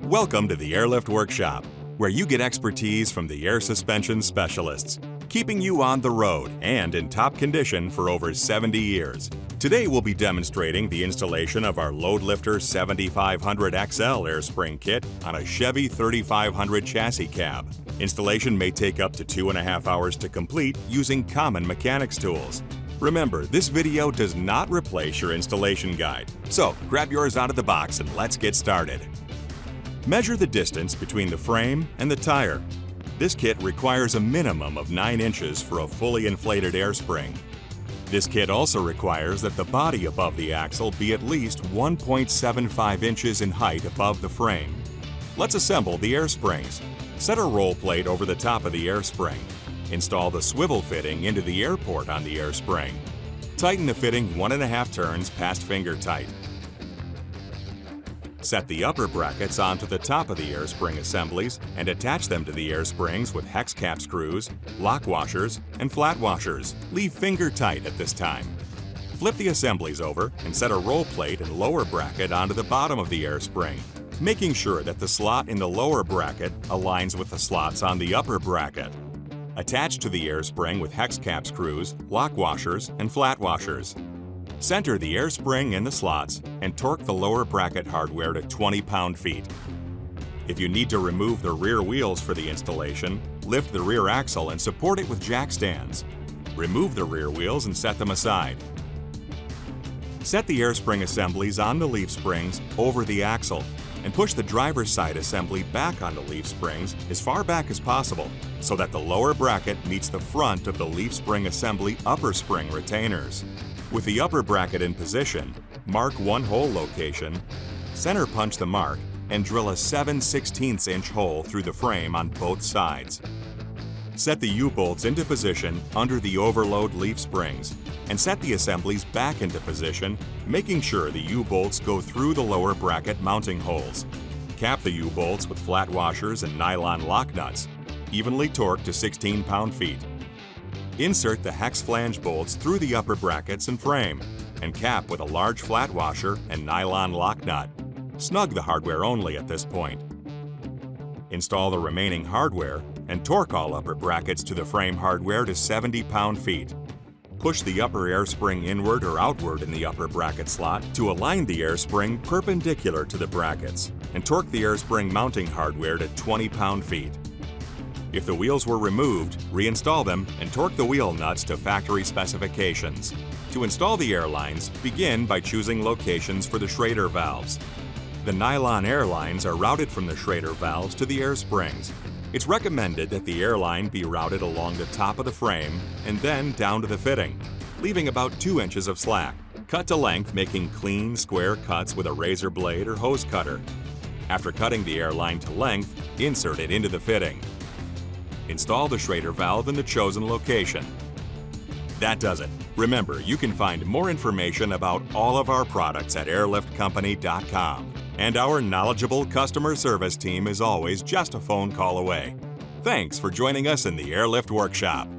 Welcome to the Airlift Workshop, where you get expertise from the air suspension specialists, keeping you on the road and in top condition for over 70 years. Today we'll be demonstrating the installation of our LoadLifter 7500XL air spring kit on a Chevy 3500 chassis cab. Installation may take up to 2.5 hours to complete using common mechanics tools. Remember, this video does not replace your installation guide, so grab yours out of the box and let's get started. Measure the distance between the frame and the tire. This kit requires a minimum of 9 inches for a fully inflated air spring. This kit also requires that the body above the axle be at least 1.75 inches in height above the frame. Let's assemble the air springs. Set a roll plate over the top of the air spring. Install the swivel fitting into the air port on the air spring. Tighten the fitting 1.5 turns past finger tight. Set the upper brackets onto the top of the air spring assemblies and attach them to the air springs with hex cap screws, lock washers, and flat washers. Leave finger tight at this time. Flip the assemblies over and set a roll plate and lower bracket onto the bottom of the air spring, making sure that the slot in the lower bracket aligns with the slots on the upper bracket. Attach to the air spring with hex cap screws, lock washers, and flat washers. Center the air spring in the slots and torque the lower bracket hardware to 20 pound-feet. If you need to remove the rear wheels for the installation, lift the rear axle and support it with jack stands. Remove the rear wheels and set them aside. Set the air spring assemblies on the leaf springs over the axle and push the driver's side assembly back on the leaf springs as far back as possible so that the lower bracket meets the front of the leaf spring assembly upper spring retainers. With the upper bracket in position, mark one hole location, center punch the mark, and drill a 7/16 inch hole through the frame on both sides. Set the U-bolts into position under the overload leaf springs and set the assemblies back into position, making sure the U-bolts go through the lower bracket mounting holes. Cap the U-bolts with flat washers and nylon lock nuts, evenly torqued to 16 pound-feet. Insert the hex flange bolts through the upper brackets and frame, and cap with a large flat washer and nylon lock nut. Snug the hardware only at this point. Install the remaining hardware and torque all upper brackets to the frame hardware to 70 pound-feet. Push the upper air spring inward or outward in the upper bracket slot to align the air spring perpendicular to the brackets, and torque the air spring mounting hardware to 20 pound-feet. If the wheels were removed, reinstall them and torque the wheel nuts to factory specifications. To install the air lines, begin by choosing locations for the Schrader valves. The nylon air lines are routed from the Schrader valves to the air springs. It's recommended that the air line be routed along the top of the frame and then down to the fitting, leaving about 2 inches of slack. Cut to length, making clean, square cuts with a razor blade or hose cutter. After cutting the air line to length, insert it into the fitting. Install the Schrader valve in the chosen location. That does it. Remember, you can find more information about all of our products at airliftcompany.com. And our knowledgeable customer service team is always just a phone call away. Thanks for joining us in the Airlift Workshop.